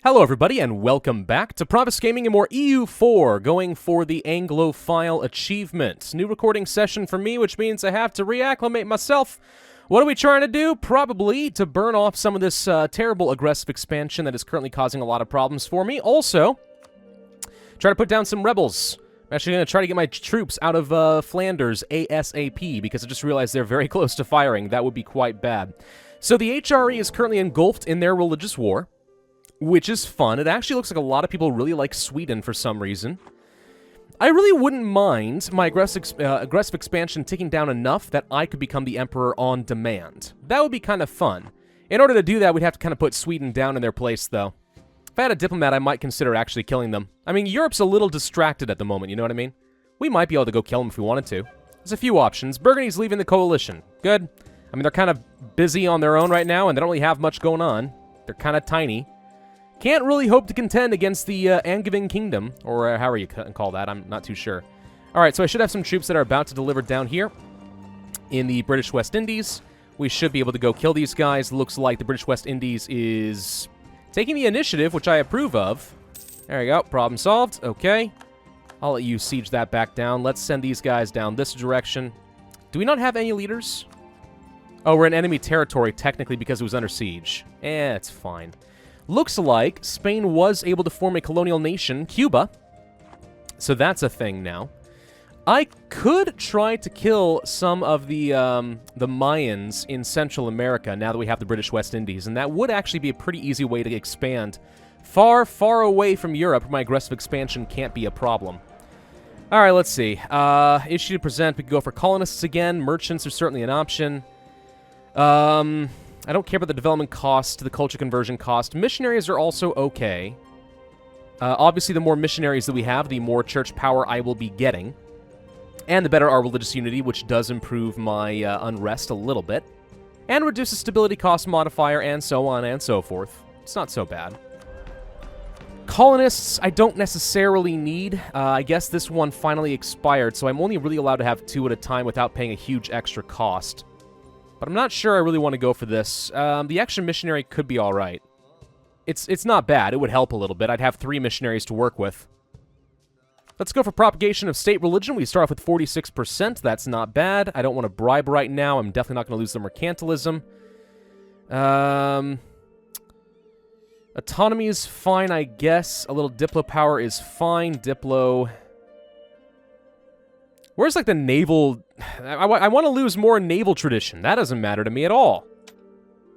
Hello everybody and welcome back to Pravus Gaming and more EU4, going for the Anglophile achievement. New recording session for me, which means I have to reacclimate myself. What are we trying to do? Probably to burn off some of this terrible aggressive expansion that is currently causing a lot of problems for me. Also, try to put down some rebels. I'm actually going to try to get my troops out of Flanders ASAP, because I just realized they're very close to firing. That would be quite bad. So the HRE is currently engulfed in their religious war, which is fun. It actually looks like a lot of people really like Sweden for some reason. I really wouldn't mind my aggressive expansion ticking down enough that I could become the emperor on demand. That would be kind of fun. In order to do that, we'd have to kind of put Sweden down in their place, though. If I had a diplomat, I might consider actually killing them. I mean, Europe's a little distracted at the moment, you know what I mean? We might be able to go kill them if we wanted to. There's a few options. Burgundy's leaving the coalition. Good. I mean, they're kind of busy on their own right now, and they don't really have much going on. They're kind of tiny. Can't really hope to contend against the Angevin Kingdom, or however you call that, I'm not too sure. Alright, so I should have some troops that are about to deliver down here in the British West Indies. We should be able to go kill these guys. Looks like the British West Indies is taking the initiative, which I approve of. There we go, problem solved. Okay, I'll let you siege that back down. Let's send these guys down this direction. Do we not have any leaders? Oh, we're in enemy territory, technically, because it was under siege. It's fine. Looks like Spain was able to form a colonial nation, Cuba. So that's a thing now. I could try to kill some of the Mayans in Central America now that we have the British West Indies, and that would actually be a pretty easy way to expand far, far away from Europe, where my aggressive expansion can't be a problem. Alright, let's see. Issue to present, we could go for colonists again. Merchants are certainly an option. I don't care about the development cost, the culture conversion cost. Missionaries are also okay. Obviously, the more missionaries that we have, the more church power I will be getting. And the better our religious unity, which does improve my unrest a little bit. And reduces stability cost modifier, and so on and so forth. It's not so bad. Colonists, I don't necessarily need. I guess this one finally expired, so I'm only really allowed to have 2 at a time without paying a huge extra cost. But I'm not sure I really want to go for this. The extra missionary could be alright. It's not bad. It would help a little bit. I'd have 3 missionaries to work with. Let's go for propagation of state religion. We start off with 46%. That's not bad. I don't want to bribe right now. I'm definitely not going to lose the mercantilism. Autonomy is fine, I guess. A little Diplo power is fine. Diplo... Where's, like, the naval... I want to lose more naval tradition. That doesn't matter to me at all.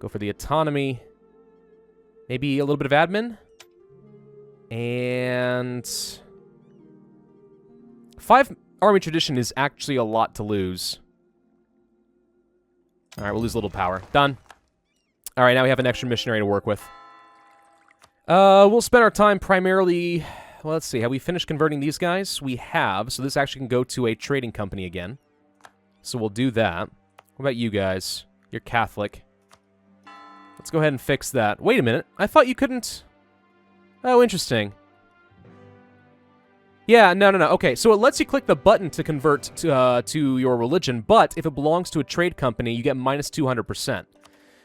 Go for the autonomy. Maybe a little bit of admin. And... 5 army tradition is actually a lot to lose. Alright, we'll lose a little power. Done. Alright, now we have an extra missionary to work with. We'll spend our time primarily... Well, let's see. Have we finished converting these guys? We have, so this actually can go to a trading company again. So we'll do that. What about you guys? You're Catholic. Let's go ahead and fix that. Wait a minute. I thought you couldn't... Oh, interesting. Yeah, no. Okay, so it lets you click the button to convert to your religion, but if it belongs to a trade company, you get minus 200%.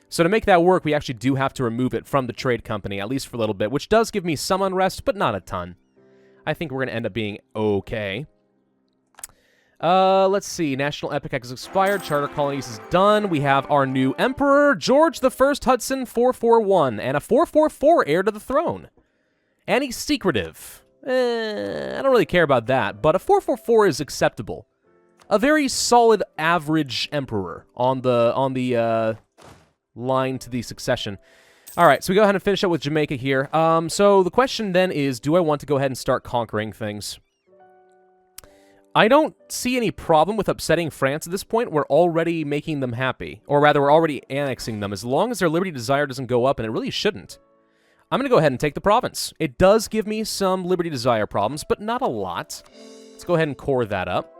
So to make that work, we actually do have to remove it from the trade company, at least for a little bit, which does give me some unrest, but not a ton. I think we're going to end up being okay. Let's see. National Epic has expired. Charter Colonies is done. We have our new Emperor, George I Hudson 441, and a 444 heir to the throne. And he's secretive. I don't really care about that, but a 444 is acceptable. A very solid average emperor on the line to the succession. Alright, so we go ahead and finish up with Jamaica here. So the question then is, do I want to go ahead and start conquering things? I don't see any problem with upsetting France at this point. We're already making them happy. Or rather, we're already annexing them, as long as their liberty desire doesn't go up, and it really shouldn't. I'm going to go ahead and take the province. It does give me some liberty desire problems, but not a lot. Let's go ahead and core that up.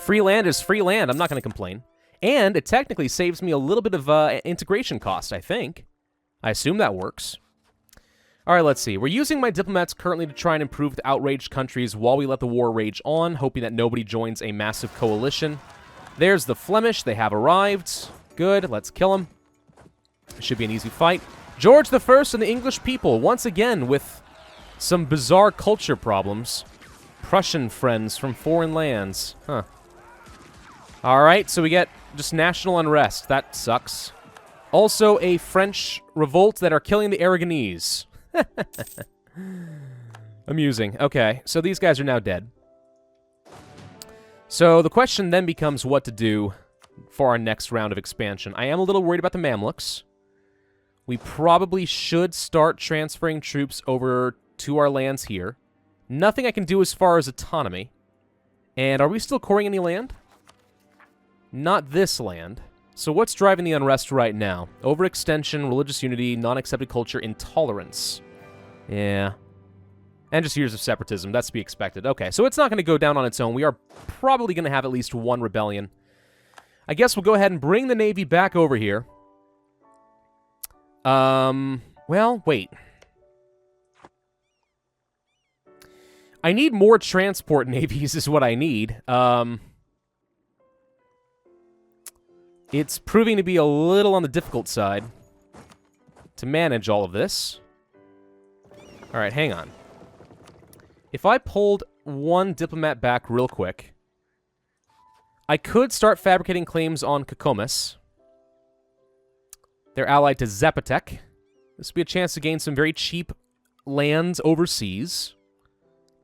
Free land is free land. I'm not going to complain. And it technically saves me a little bit of integration cost, I think. I assume that works. Alright, let's see. We're using my diplomats currently to try and improve the outraged countries while we let the war rage on, hoping that nobody joins a massive coalition. There's the Flemish. They have arrived. Good. Let's kill them. It should be an easy fight. George the First and the English people, once again with some bizarre culture problems. Prussian friends from foreign lands. Huh. Alright, so we get just national unrest. That sucks. Also, a French revolt that are killing the Aragonese. Amusing. Okay, so these guys are now dead. So the question then becomes what to do for our next round of expansion. I am a little worried about the Mamluks. We probably should start transferring troops over to our lands here. Nothing I can do as far as autonomy. And are we still coring any land? Not this land. So what's driving the unrest right now? Overextension, religious unity, non-accepted culture, intolerance. Yeah. And just years of separatism. That's to be expected. Okay, so it's not going to go down on its own. We are probably going to have at least one rebellion. I guess we'll go ahead and bring the Navy back over here. Well, wait. I need more transport navies is what I need. It's proving to be a little on the difficult side to manage all of this. Alright, hang on. If I pulled one diplomat back real quick, I could start fabricating claims on Kokomis. They're allied to Zapotec. This would be a chance to gain some very cheap lands overseas.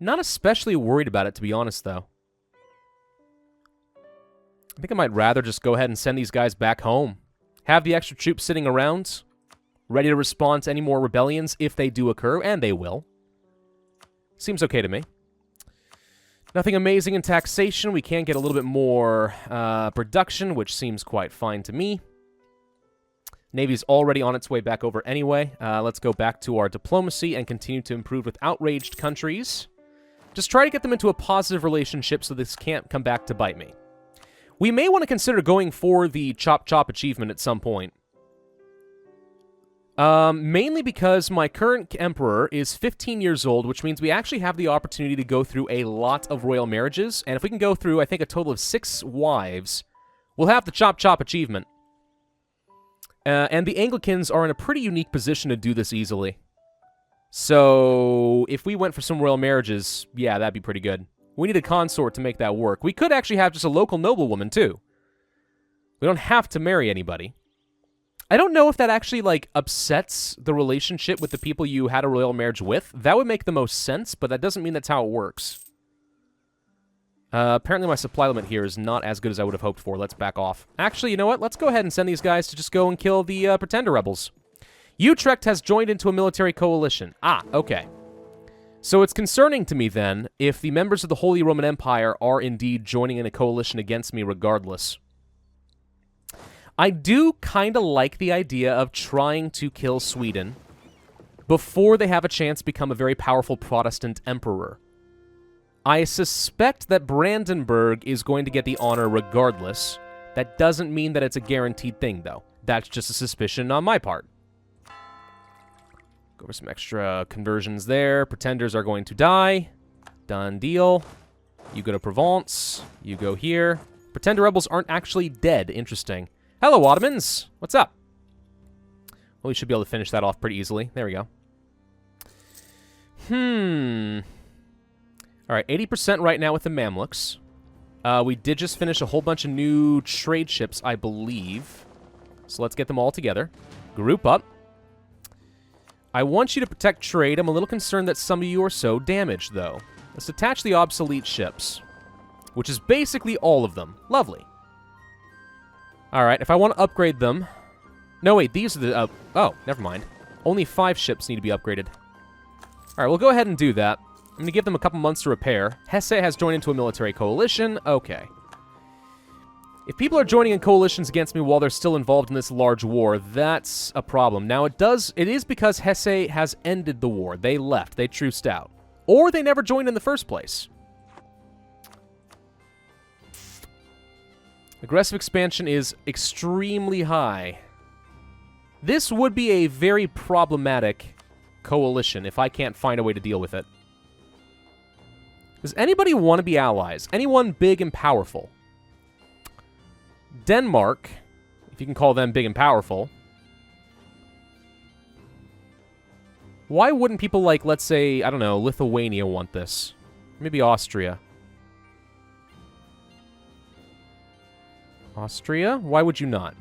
Not especially worried about it, to be honest, though. I think I might rather just go ahead and send these guys back home. Have the extra troops sitting around, ready to respond to any more rebellions if they do occur, and they will. Seems okay to me. Nothing amazing in taxation. We can get a little bit more production, which seems quite fine to me. Navy's already on its way back over anyway. Let's go back to our diplomacy and continue to improve with outraged countries. Just try to get them into a positive relationship so this can't come back to bite me. We may want to consider going for the Chop Chop achievement at some point. Mainly because my current emperor is 15 years old, which means we actually have the opportunity to go through a lot of royal marriages. And if we can go through, I think, a total of 6 wives, we'll have the Chop Chop achievement. And the Anglicans are in a pretty unique position to do this easily. So, if we went for some royal marriages, yeah, that'd be pretty good. We need a consort to make that work. We could actually have just a local noblewoman, too. We don't have to marry anybody. I don't know if that actually, like, upsets the relationship with the people you had a royal marriage with. That would make the most sense, but that doesn't mean that's how it works. Apparently my supply limit here is not as good as I would have hoped for. Let's back off. Actually, you know what? Let's go ahead and send these guys to just go and kill the Pretender rebels. Utrecht has joined into a military coalition. Ah, okay. So it's concerning to me, then, if the members of the Holy Roman Empire are indeed joining in a coalition against me regardless. I do kind of like the idea of trying to kill Sweden before they have a chance to become a very powerful Protestant emperor. I suspect that Brandenburg is going to get the honor regardless. That doesn't mean that it's a guaranteed thing, though. That's just a suspicion on my part. Go over some extra conversions there. Pretenders are going to die. Done deal. You go to Provence. You go here. Pretender rebels aren't actually dead. Interesting. Hello, Ottomans. What's up? Well, we should be able to finish that off pretty easily. There we go. Alright, 80% right now with the Mamluks. We did just finish a whole bunch of new trade ships, I believe. So let's get them all together. Group up. I want you to protect trade. I'm a little concerned that some of you are so damaged, though. Let's attach the obsolete ships, which is basically all of them. Lovely. Alright, if I want to upgrade them... No, wait, these are the... oh, never mind. Only 5 ships need to be upgraded. Alright, we'll go ahead and do that. I'm going to give them a couple months to repair. Hesse has joined into a military coalition. Okay. If people are joining in coalitions against me while they're still involved in this large war, that's a problem. Now, it is because Hesse has ended the war. They left. They truced out. Or they never joined in the first place. Aggressive expansion is extremely high. This would be a very problematic coalition if I can't find a way to deal with it. Does anybody want to be allies? Anyone big and powerful? Denmark, if you can call them big and powerful. Why wouldn't people like, let's say, I don't know, Lithuania want this? Maybe Austria. Austria? Why would you not?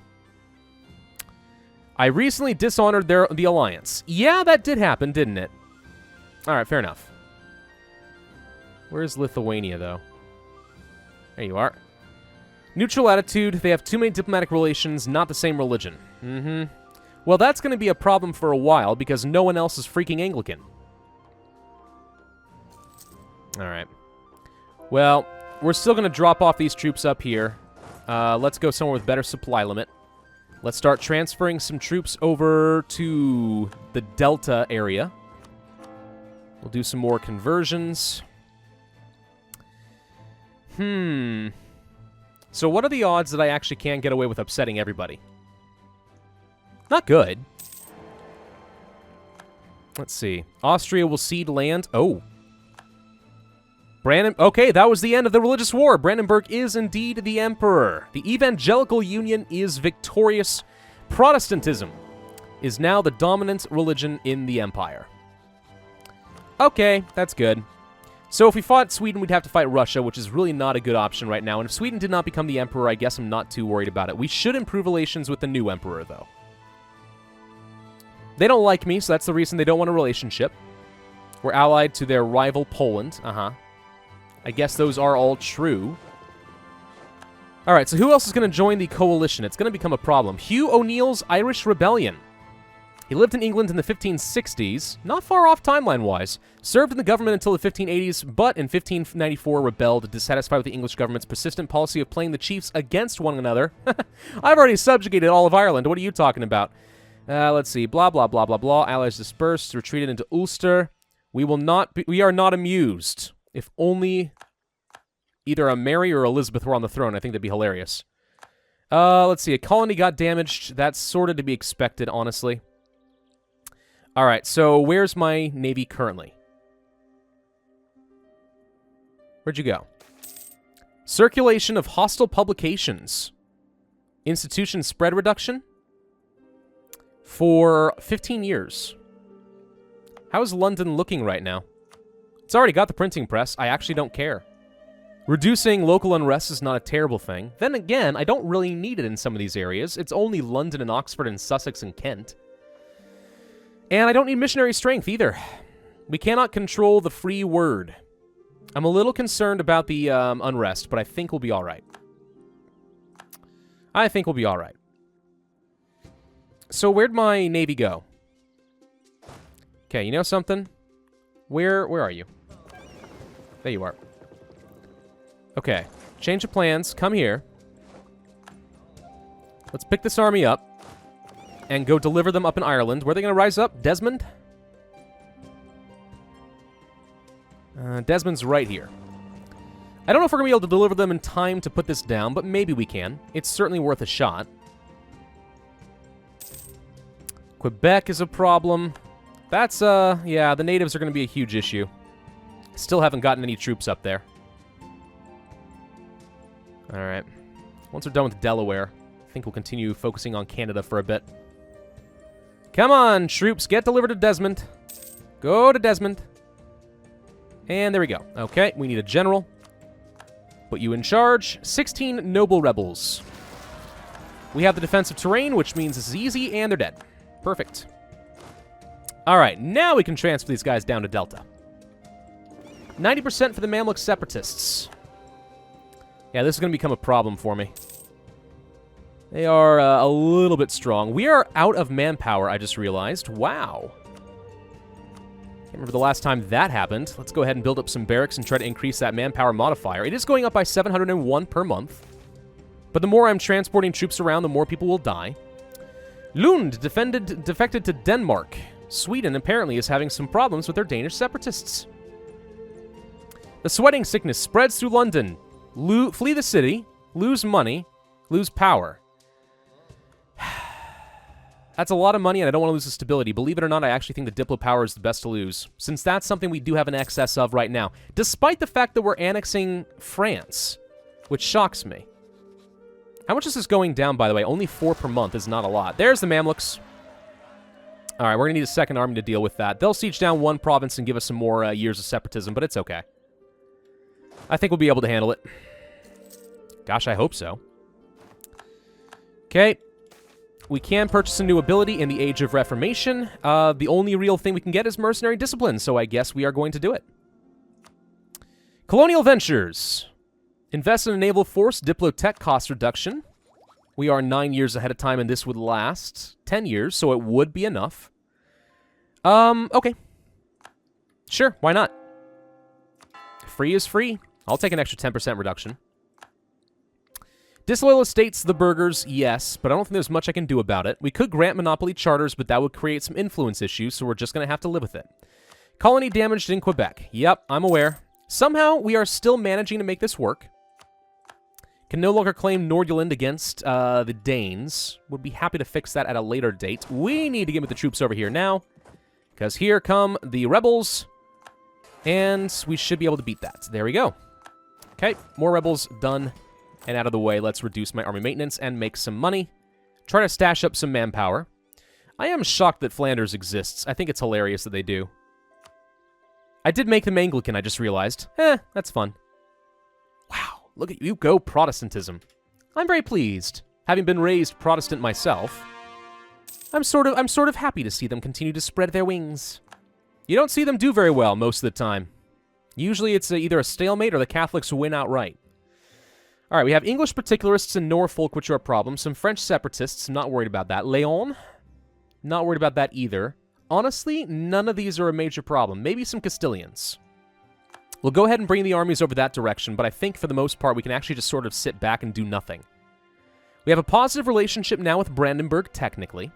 I recently dishonored the alliance. Yeah, that did happen, didn't it? Alright, fair enough. Where's Lithuania, though? There you are. Neutral attitude. They have too many diplomatic relations, not the same religion. Mm-hmm. Well, that's going to be a problem for a while, because no one else is freaking Anglican. Alright. Well, we're still going to drop off these troops up here. Let's go somewhere with better supply limit. Let's start transferring some troops over to the Delta area. We'll do some more conversions. So what are the odds that I actually can get away with upsetting everybody? Not good. Let's see. Austria will cede land. Oh. Okay, that was the end of the religious war. Brandenburg is indeed the emperor. The Evangelical Union is victorious. Protestantism is now the dominant religion in the empire. Okay, that's good. So if we fought Sweden, we'd have to fight Russia, which is really not a good option right now. And if Sweden did not become the emperor, I guess I'm not too worried about it. We should improve relations with the new emperor, though. They don't like me, so that's the reason they don't want a relationship. We're allied to their rival Poland. I guess those are all true. Alright, so who else is going to join the coalition? It's going to become a problem. Hugh O'Neill's Irish Rebellion. He lived in England in the 1560s, not far off timeline-wise. Served in the government until the 1580s, but in 1594 rebelled, dissatisfied with the English government's persistent policy of playing the chiefs against one another. I've already subjugated all of Ireland. What are you talking about? Let's see. Blah, blah, blah, blah, blah. Allies dispersed, retreated into Ulster. We are not amused. If only either a Mary or Elizabeth were on the throne, I think that'd be hilarious. Let's see. A colony got damaged. That's sort of to be expected, honestly. Alright, so where's my navy currently? Where'd you go? Circulation of hostile publications. Institution spread reduction? For 15 years. How's London looking right now? It's already got the printing press. I actually don't care. Reducing local unrest is not a terrible thing. Then again, I don't really need it in some of these areas. It's only London and Oxford and Sussex and Kent. And I don't need missionary strength either. We cannot control the free word. I'm a little concerned about the unrest, but I think we'll be alright. I think we'll be alright. So where'd my navy go? Okay, you know something? Where are you? There you are. Okay, change of plans. Come here. Let's pick this army up and go deliver them up in Ireland. Where are they going to rise up? Desmond? Desmond's right here. I don't know if we're going to be able to deliver them in time to put this down, but maybe we can. It's certainly worth a shot. Quebec is a problem. That's, yeah, the natives are going to be a huge issue. Still haven't gotten any troops up there. Alright. Once we're done with Delaware, I think we'll continue focusing on Canada for a bit. Come on, troops, get delivered to Desmond. Go to Desmond. And there we go. Okay, we need a general. Put you in charge. 16 noble rebels. We have the defensive terrain, which means this is easy, and they're dead. Perfect. Alright, now we can transfer these guys down to Delta. 90% for the Mamluk separatists. Yeah, this is going to become a problem for me. They are a little bit strong. We are out of manpower, I just realized. Wow. Can't remember the last time that happened. Let's go ahead and build up some barracks and try to increase that manpower modifier. It is going up by 701 per month. But the more I'm transporting troops around, the more people will die. Lund defected to Denmark. Sweden apparently is having some problems with their Danish separatists. The sweating sickness spreads through London. Flee the city, lose money, lose power. That's a lot of money, and I don't want to lose the stability. Believe it or not, I actually think the Diplo power is the best to lose, since that's something we do have an excess of right now, despite the fact that we're annexing France, which shocks me. How much is this going down, by the way? Only 4 per month is not a lot. There's the Mamluks. All right, we're going to need a second army to deal with that. They'll siege down one province and give us some more years of separatism, but it's okay. I think we'll be able to handle it. Gosh, I hope so. Okay. We can purchase a new ability in the Age of Reformation. The only real thing we can get is mercenary discipline, so I guess we are going to do it. Colonial Ventures. Invest in a naval force, Diplotech cost reduction. We are 9 years ahead of time, and this would last 10 years, so it would be enough. Okay. Sure, why not? Free is free. I'll take an extra 10% reduction. Disloyal estates, the burghers, yes, but I don't think there's much I can do about it. We could grant monopoly charters, but that would create some influence issues, so we're just going to have to live with it. Colony damaged in Quebec. Yep, I'm aware. Somehow, we are still managing to make this work. Can no longer claim Nordjylland against the Danes. Would be happy to fix that at a later date. We need to get with the troops over here now, because here come the rebels, and we should be able to beat that. There we go. Okay, more rebels done. And out of the way, let's reduce my army maintenance and make some money. Try to stash up some manpower. I am shocked that Flanders exists. I think it's hilarious that they do. I did make them Anglican, I just realized. That's fun. Wow, look at you go, Protestantism. I'm very pleased. Having been raised Protestant myself, I'm sort of happy to see them continue to spread their wings. You don't see them do very well most of the time. Usually it's either a stalemate or the Catholics win outright. All right, we have English particularists in Norfolk, which are a problem. Some French separatists, I'm not worried about that. Leon, not worried about that either. Honestly, none of these are a major problem. Maybe some Castilians. We'll go ahead and bring the armies over that direction, but I think for the most part, we can actually just sort of sit back and do nothing. We have a positive relationship now with Brandenburg, technically.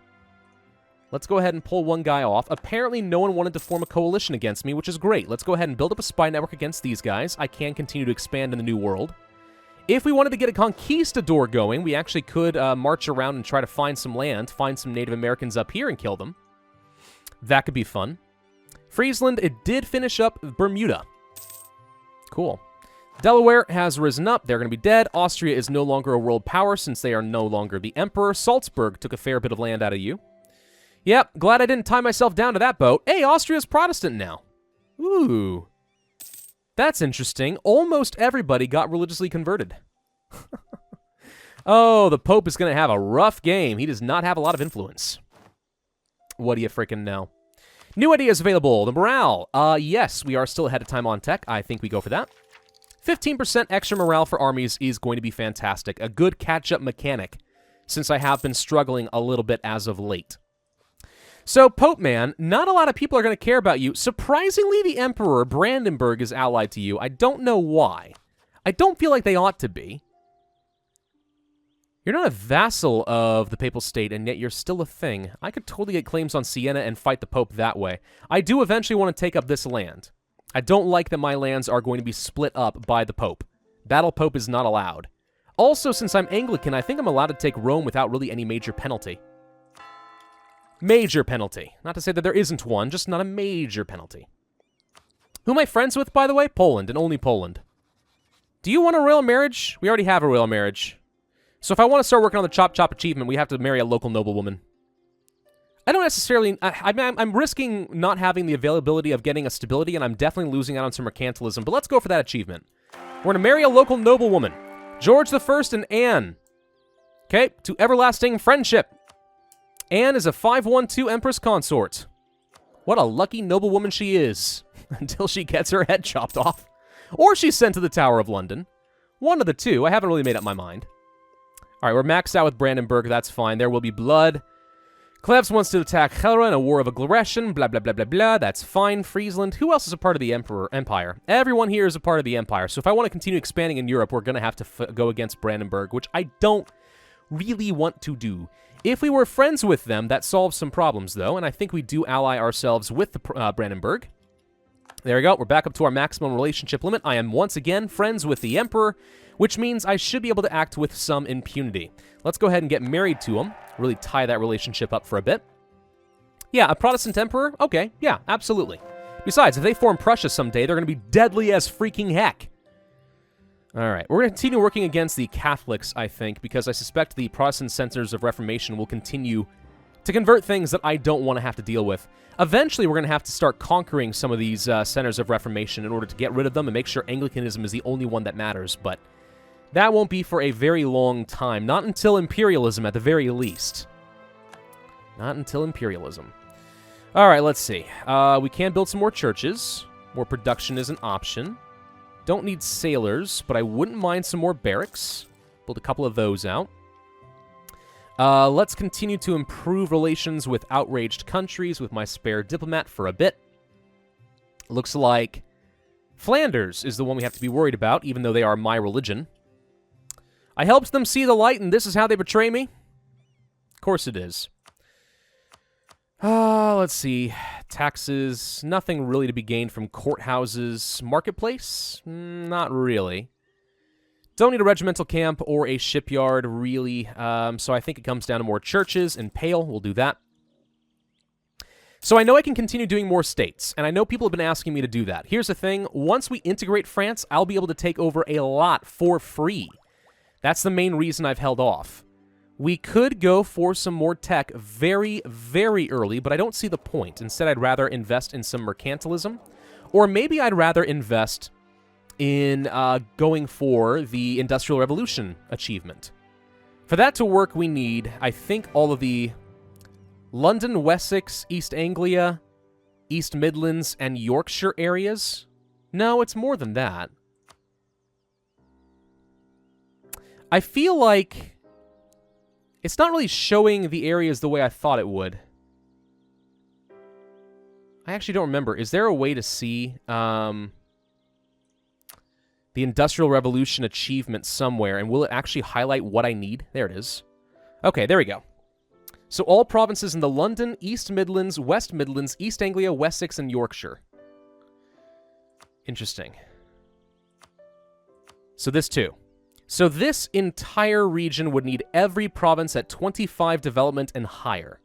Let's go ahead and pull one guy off. Apparently, no one wanted to form a coalition against me, which is great. Let's go ahead and build up a spy network against these guys. I can continue to expand in the New World. If we wanted to get a conquistador going, we actually could march around and try to find some land, find some Native Americans up here and kill them. That could be fun. Friesland, it did finish up Bermuda. Cool. Delaware has risen up. They're going to be dead. Austria is no longer a world power since they are no longer the emperor. Salzburg took a fair bit of land out of you. Yep, glad I didn't tie myself down to that boat. Hey, Austria's Protestant now. Ooh. That's interesting. Almost everybody got religiously converted. Oh, the Pope is going to have a rough game. He does not have a lot of influence. What do you freaking know? New ideas available. The morale. Yes, we are still ahead of time on tech. I think we go for that. 15% extra morale for armies is going to be fantastic. A good catch-up mechanic, since I have been struggling a little bit as of late. So, Pope Man, not a lot of people are going to care about you. Surprisingly, the Emperor, Brandenburg, is allied to you. I don't know why. I don't feel like they ought to be. You're not a vassal of the Papal State, and yet you're still a thing. I could totally get claims on Siena and fight the Pope that way. I do eventually want to take up this land. I don't like that my lands are going to be split up by the Pope. Battle Pope is not allowed. Also, since I'm Anglican, I think I'm allowed to take Rome without really any major penalty. Major penalty. Not to say that there isn't one, just not a major penalty. Who am I friends with, by the way? Poland, and only Poland. Do you want a royal marriage? We already have a royal marriage. So if I want to start working on the Chop Chop achievement, we have to marry a local noblewoman. I don't necessarily... I'm risking not having the availability of getting a stability, and I'm definitely losing out on some mercantilism, but let's go for that achievement. We're going to marry a local noblewoman. George I and Anne. Okay, to everlasting friendship. Anne is a 512 Empress Consort. What a lucky noblewoman she is, until she gets her head chopped off. Or she's sent to the Tower of London. One of the two. I haven't really made up my mind. All right, we're maxed out with Brandenburg. That's fine. There will be blood. Cleves wants to attack Helra in a war of aggression. Blah, blah, blah, blah, blah. That's fine. Friesland. Who else is a part of the Empire? Everyone here is a part of the Empire. So if I want to continue expanding in Europe, we're going to have to go against Brandenburg, which I don't really want to do. If we were friends with them, that solves some problems, though, and I think we do ally ourselves with the Brandenburg. There we go. We're back up to our maximum relationship limit. I am once again friends with the Emperor, which means I should be able to act with some impunity. Let's go ahead and get married to him. Really tie that relationship up for a bit. Yeah, a Protestant Emperor? Okay, yeah, absolutely. Besides, if they form Prussia someday, they're going to be deadly as freaking heck. All right, we're going to continue working against the Catholics, I think, because I suspect the Protestant centers of Reformation will continue to convert things that I don't want to have to deal with. Eventually, we're going to have to start conquering some of these centers of Reformation in order to get rid of them and make sure Anglicanism is the only one that matters, but that won't be for a very long time. Not until imperialism, at the very least. Not until imperialism. All right, let's see. We can build some more churches. More production is an option. Don't need sailors, but I wouldn't mind some more barracks. Build a couple of those out. Let's continue to improve relations with outraged countries with my spare diplomat for a bit. Looks like Flanders is the one we have to be worried about, even though they are my religion. I helped them see the light, and this is how they betray me? Of course it is. Let's see. Taxes. Nothing really to be gained from courthouses. Marketplace? Not really. Don't need a regimental camp or a shipyard, really. So I think it comes down to more churches and Pale. We'll do that. So I know I can continue doing more states, and I know people have been asking me to do that. Here's the thing. Once we integrate France, I'll be able to take over a lot for free. That's the main reason I've held off. We could go for some more tech very, very early, but I don't see the point. Instead, I'd rather invest in some mercantilism, or maybe I'd rather invest in going for the Industrial Revolution achievement. For that to work, we need, I think, all of the London, Wessex, East Anglia, East Midlands, and Yorkshire areas. No, it's more than that. I feel like it's not really showing the areas the way I thought it would. I actually don't remember. Is there a way to see the Industrial Revolution achievement somewhere, and will it actually highlight what I need? There it is. Okay, there we go. So all provinces in the London, East Midlands, West Midlands, East Anglia, Wessex, and Yorkshire. Interesting. So this too. So this entire region would need every province at 25 development and higher.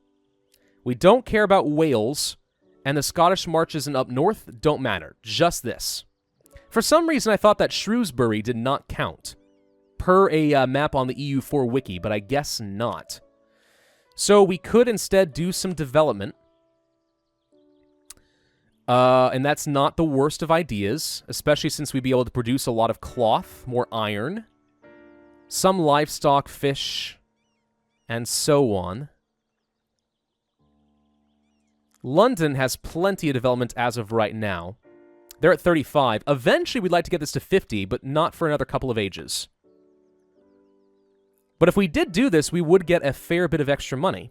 We don't care about Wales, and the Scottish marches and up north don't matter. Just this. For some reason, I thought that Shrewsbury did not count, per a map on the EU4 wiki, but I guess not. So we could instead do some development. And that's not the worst of ideas, especially since we'd be able to produce a lot of cloth, more iron, some livestock, fish, and so on. London has plenty of development as of right now. They're at 35. Eventually, we'd like to get this to 50, but not for another couple of ages. But if we did do this, we would get a fair bit of extra money.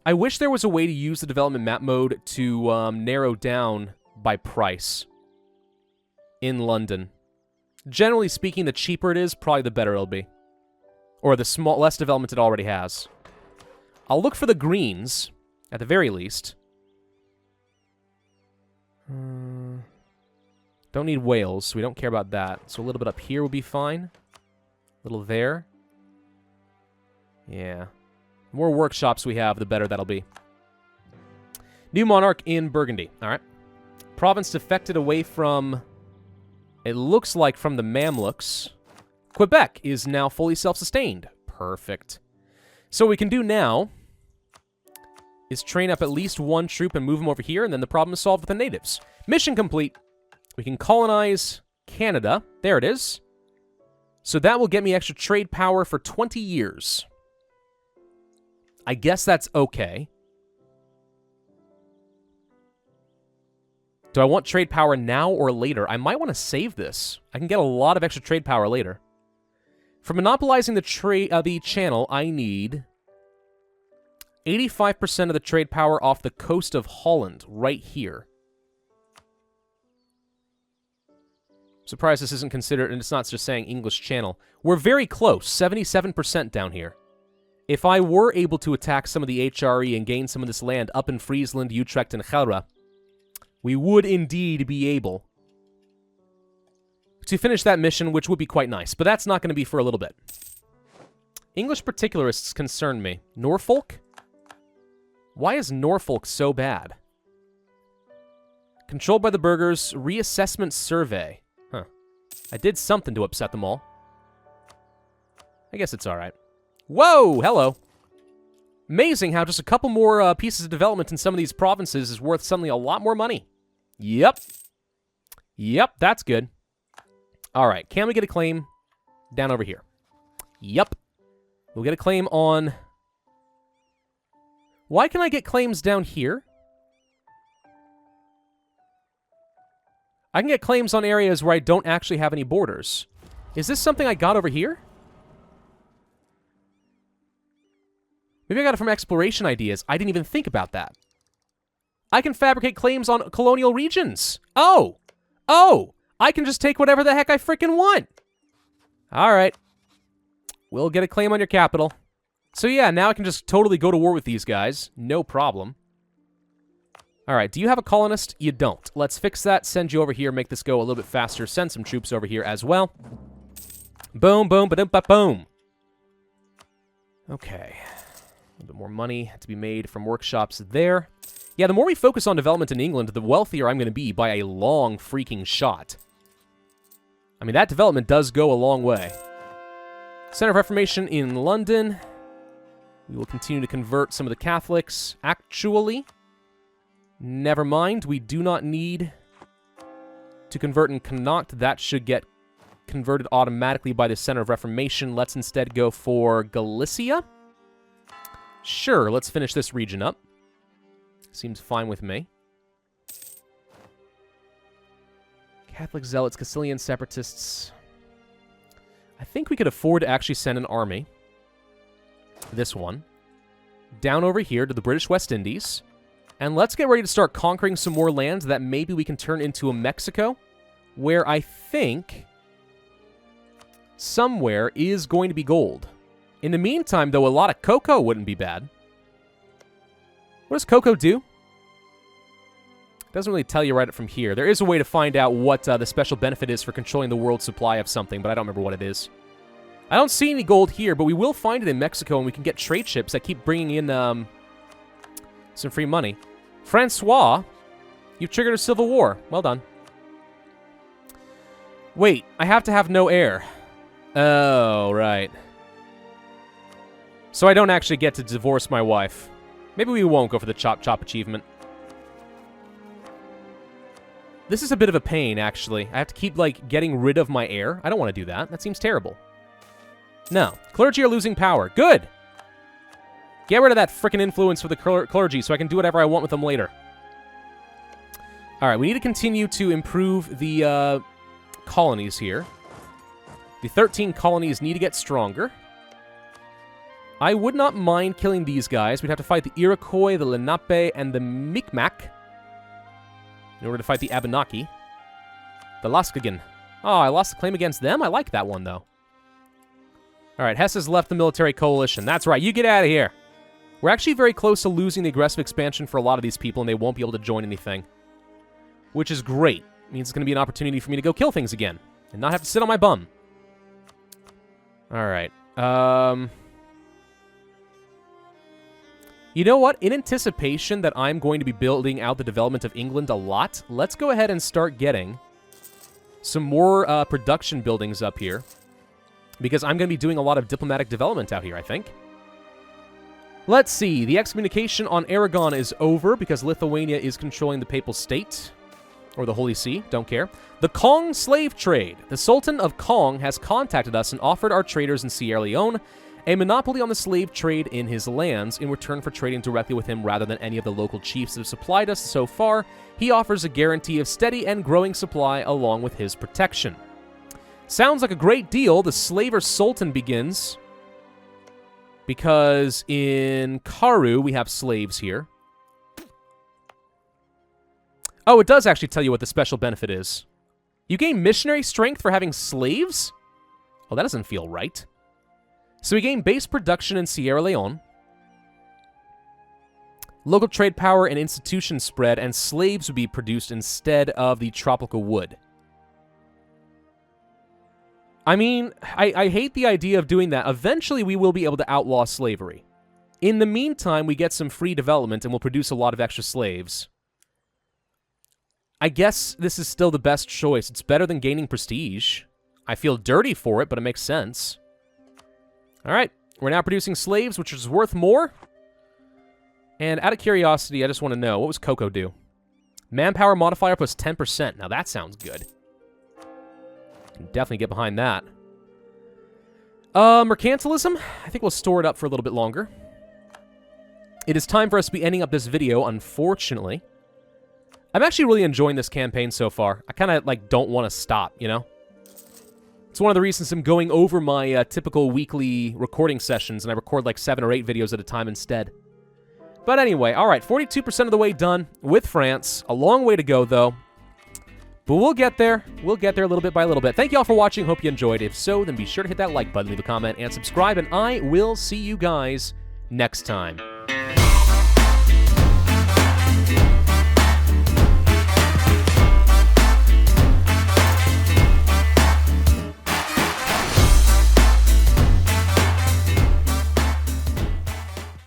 I wish there was a way to use the development map mode to narrow down by price in London. Generally speaking, the cheaper it is, probably the better it'll be. Or the less development it already has. I'll look for the greens, at the very least. Don't need Wales, so we don't care about that. So a little bit up here would be fine. A little there. Yeah. The more workshops we have, the better that'll be. New monarch in Burgundy. All right. Province defected away from, it looks like, from the Mamluks. Quebec is now fully self-sustained. Perfect. So what we can do now is train up at least one troop and move them over here, and then the problem is solved with the natives. Mission complete. We can colonize Canada. There it is. So that will get me extra trade power for 20 years. I guess that's okay. Do I want trade power now or later? I might want to save this. I can get a lot of extra trade power later. For monopolizing the channel, I need 85% of the trade power off the coast of Holland, right here. Surprised this isn't considered, and it's not just saying English Channel. We're very close, 77% down here. If I were able to attack some of the HRE and gain some of this land up in Friesland, Utrecht, and Gelre, we would indeed be able to finish that mission, which would be quite nice. But that's not going to be for a little bit. English particularists concern me. Norfolk? Why is Norfolk so bad? Controlled by the burghers, reassessment survey. Huh. I did something to upset them all. I guess it's alright. Whoa, hello. Amazing how just a couple more pieces of development in some of these provinces is worth suddenly a lot more money. Yep. Yep, that's good. All right, can we get a claim down over here? Yep. We'll get a claim on... Why can I get claims down here? I can get claims on areas where I don't actually have any borders. Is this something I got over here? Maybe I got it from exploration ideas. I didn't even think about that. I can fabricate claims on colonial regions. Oh! Oh! I can just take whatever the heck I freaking want. All right. We'll get a claim on your capital. So yeah, now I can just totally go to war with these guys. No problem. All right, do you have a colonist? You don't. Let's fix that, send you over here, make this go a little bit faster, send some troops over here as well. Boom, boom, ba-dum-ba-boom. Okay. A little bit more money to be made from workshops there. Yeah, the more we focus on development in England, the wealthier I'm going to be by a long freaking shot. I mean, that development does go a long way. Center of Reformation in London. We will continue to convert some of the Catholics. Actually, never mind. We do not need to convert in Connacht. That should get converted automatically by the Center of Reformation. Let's instead go for Galicia. Sure, let's finish this region up. Seems fine with me. Catholic Zealots, Castilian Separatists. I think we could afford to actually send an army. This one. Down over here to the British West Indies. And let's get ready to start conquering some more lands that maybe we can turn into a Mexico. Where I think somewhere is going to be gold. In the meantime, though, a lot of cocoa wouldn't be bad. What does cocoa do? Doesn't really tell you right from here. There is a way to find out what the special benefit is for controlling the world supply of something, but I don't remember what it is. I don't see any gold here, but we will find it in Mexico, and we can get trade ships that keep bringing in some free money. Francois, you've triggered a civil war. Well done. Wait, I have to have no heir. Oh, right. So I don't actually get to divorce my wife. Maybe we won't go for the Chop Chop achievement. This is a bit of a pain, actually. I have to keep, like, getting rid of my heir. I don't want to do that. That seems terrible. No. Clergy are losing power. Good! Get rid of that frickin' influence for the clergy so I can do whatever I want with them later. Alright, we need to continue to improve the colonies here. The 13 colonies need to get stronger. I would not mind killing these guys. We'd have to fight the Iroquois, the Lenape, and the Micmac in order to fight the Abenaki. The Laskagan. Oh, I lost the claim against them? I like that one, though. Alright, Hess has left the military coalition. That's right, you get out of here. We're actually very close to losing the aggressive expansion for a lot of these people, and they won't be able to join anything. Which is great. It means it's going to be an opportunity for me to go kill things again, and not have to sit on my bum. Alright, you know what? In anticipation that I'm going to be building out the development of England a lot, let's go ahead and start getting some more production buildings up here. Because I'm going to be doing a lot of diplomatic development out here, I think. Let's see. The excommunication on Aragon is over because Lithuania is controlling the Papal State. Or the Holy See. Don't care. The Kong slave trade. The Sultan of Kong has contacted us and offered our traders in Sierra Leone a monopoly on the slave trade in his lands in return for trading directly with him rather than any of the local chiefs that have supplied us so far. He offers a guarantee of steady and growing supply along with his protection. Sounds like a great deal. The slaver sultan begins because in Karu we have slaves here. Oh, it does actually tell you what the special benefit is. You gain missionary strength for having slaves? Oh, that doesn't feel right. So we gain base production in Sierra Leone, local trade power and institution spread, and slaves would be produced instead of the tropical wood. I mean, I hate the idea of doing that. Eventually, we will be able to outlaw slavery. In the meantime, we get some free development and we'll produce a lot of extra slaves. I guess this is still the best choice. It's better than gaining prestige. I feel dirty for it, but it makes sense. All right, We're now producing slaves, which is worth more. And out of curiosity, I just want to know, what was cocoa do? Manpower modifier plus 10%. Now that sounds good. Can definitely get behind that. Mercantilism. I think we'll store it up for a little bit longer. It is time for us to be ending up this video, unfortunately. I'm actually really enjoying this campaign so far. I kind of, like, don't want to stop, you know? It's one of the reasons I'm going over my typical weekly recording sessions, and I record, like, 7 or 8 videos at a time instead. But anyway, all right, 42% of the way done with France. A long way to go, though. But we'll get there. We'll get there a little bit by little bit. Thank you all for watching. Hope you enjoyed. If so, then be sure to hit that like button, leave a comment, and subscribe, and I will see you guys next time.